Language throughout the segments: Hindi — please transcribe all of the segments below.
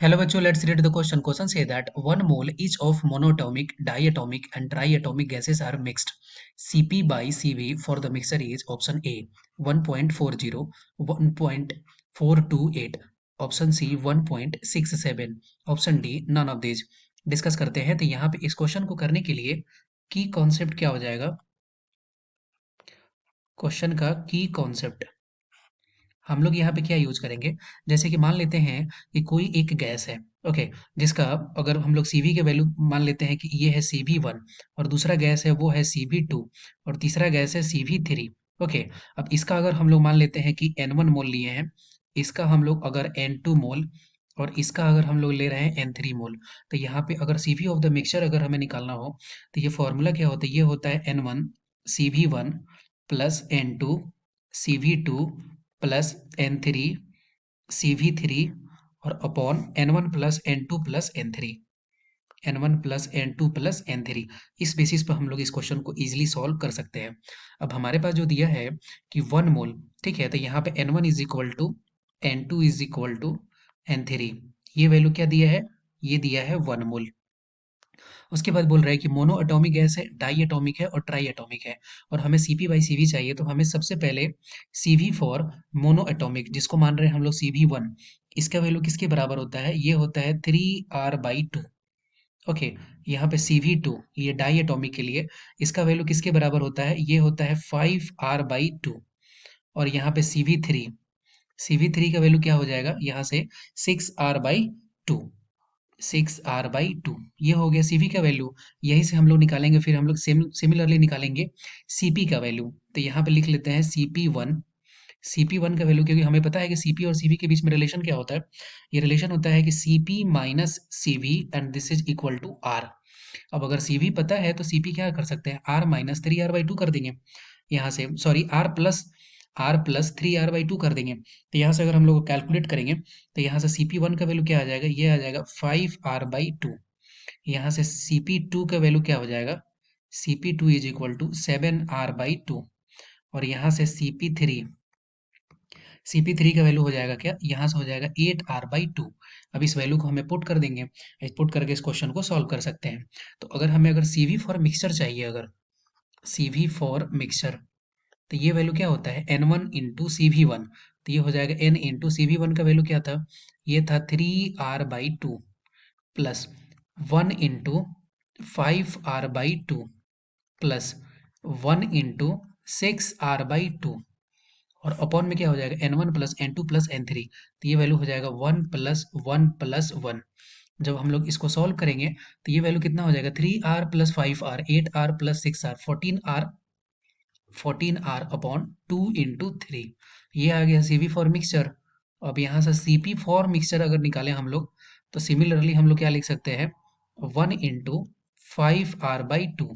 Hello bachcho, let's read the question. Question say that 1 mole each of monatomic, diatomic and triatomic gases are mixed. Cp by Cv for the mixture is option A 1.40, 1.428, option C 1.67, option D none of these. Discuss करते हैं। तो यहाँ पे इस क्वेश्चन को करने के लिए की कॉन्सेप्ट क्या हो जाएगा? क्वेश्चन का की कॉन्सेप्ट हम लोग यहाँ पे क्या यूज करेंगे? जैसे कि मान लेते हैं कि कोई एक गैस है, ओके, जिसका अगर हम लोग सीवी के वैल्यू मान लेते हैं कि ये है CV1 और दूसरा गैस है वो है CV2 और तीसरा गैस है CV3। ओके, अब इसका अगर हम लोग मान लेते हैं कि N1 मोल लिए हैं, इसका हम लोग अगर N2 मोल और इसका अगर हम लोग ले रहे हैं N3 मोल, तो यहाँ पे अगर CV ऑफ द मिक्सचर अगर हमें निकालना हो तो ये फॉर्मूला क्या होता है? ये होता है N1 CV1 plus N2 CV2 plus N3 CV3 और upon N1 plus N2 plus N3, N1 plus N2 plus N3। इस बेसिस पर हम लोग इस क्वेश्चन को इजीली सॉल्व कर सकते हैं। अब हमारे पास जो दिया है कि 1 मोल, ठीक है, तो यहाँ पे N1 is equal to N2 is equal to N3। ये वैल्यू क्या दिया है? ये दिया है 1 मोल। उसके बाद बोल रहा है कि मोनो एटॉमिक गैस है, डाई एटॉमिक है और ट्राई एटॉमिक है और हमें Cp बाई Cv चाहिए। तो हमें सबसे पहले Cv फॉर मोनो एटॉमिक, जिसको मान रहे हैं हम लोग CV1, इसका वैल्यू किसके बराबर होता है? ये होता है 3R/2। ओके, यहाँ पे CV2 ये डाई एटॉमिक के लिए, इसका वैल्यू किसके बराबर होता है? ये होता है 5R/2। और यहाँ पे CV3 का वैल्यू क्या हो जाएगा? यहाँ से 6R/2, 6R/2। ये हो गया सीवी का वैल्यू। यहीं से हम लोग निकालेंगे, फिर हम लोग सिमिलरली निकालेंगे सीपी का वैल्यू। तो यहाँ पे लिख लेते हैं CP1। CP1 का वैल्यू, क्योंकि हमें पता है कि सीपी और सीवी के बीच में रिलेशन क्या होता है? ये रिलेशन होता है कि CP minus CV and this is equal to R। अब अगर CV पता है तो CP क्या कर सकते हैं? R माइनस 3R/2 कर देंगे यहाँ से, सॉरी R प्लस 3R/2 कर देंगे। तो यहाँ से अगर हम लोग कैलकुलेट करेंगे तो यहाँ से CP1 का वैल्यू क्या आ जाएगा? ये आ जाएगा 5R/2। यहाँ से CP2 का वैल्यू क्या हो जाएगा? CP2 is equal to 7R/2। और यहाँ से CP3 का वैल्यू हो जाएगा क्या? यहाँ से हो जाएगा 8R/2। अब इस वैल्यू को हमें पुट कर देंगे, पुट करके इस क्वेश्चन को सॉल्व कर सकते हैं। तो अगर हमें अगर CV फॉर मिक्सचर चाहिए, अगर CV फॉर मिक्सचर, तो ये वैल्यू क्या होता है? N1 into CV1। तो ये हो जाएगा N इंटू CV1 का वैल्यू क्या था? ये था 3R/2 plus 1 into 5R/2 plus 1 into 6R/2 और अपॉन में क्या हो जाएगा? N1 plus N2 plus N3। तो ये वैल्यू हो जाएगा 1 प्लस 1 प्लस 1। जब हम लोग इसको सॉल्व करेंगे तो ये वैल्यू कितना हो जाएगा? 3R plus 5R, 8R plus 6R, 14R upon 2 into 3। ये आ गया CV फॉर मिक्सचर। अब यहाँ से CP फॉर मिक्सचर अगर निकालें हम लोग, तो सिमिलरली हम लोग क्या लिख सकते हैं? 1 into 5R/2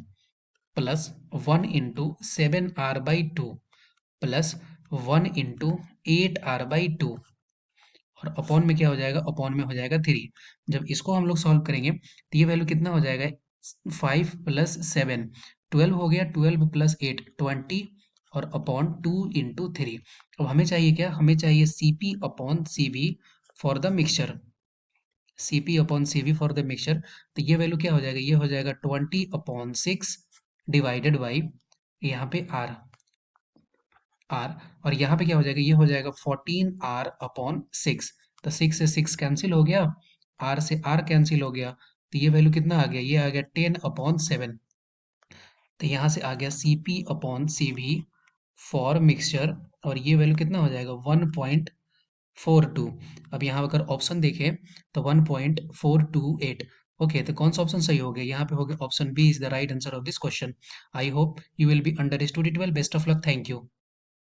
plus 1 into 7R/2 plus 1 into 8R/2 और अपॉन में क्या हो जाएगा? अपॉन में हो जाएगा 3। जब इसको हम लोग सॉल्व करेंगे तो ये वैल्यू कितना हो जाएगा? 5 प्लस 7 12 हो गया, 12 प्लस 8 20 और अपॉन 2 इंटू 3। अब हमें चाहिए क्या? हमें चाहिए CP upon CV for the mixture. CP upon CV for the mixture, तो ये वैल्यू क्या हो जाएगा? ये हो जाएगा 20/6 डिवाइडेड बाई यहाँ पे R। और यहाँ पे क्या हो जाएगा? ये हो जाएगा 14R/6। तो 6 से 6 कैंसिल हो गया, R से R कैंसिल हो गया, तो ये वैल्यू कितना आ गया? ये आ गया 10/7। तो यहाँ से आ गया CP upon CV for mixture और ये वैल्यू कितना हो जाएगा? 1.42। अब यहाँ अगर ऑप्शन देखें तो 1.428। ओके, तो कौन सा ऑप्शन सही हो गया? यहाँ पे हो गया option B is the right answer of this question. I hope you will be understood it well. Best of luck, thank you.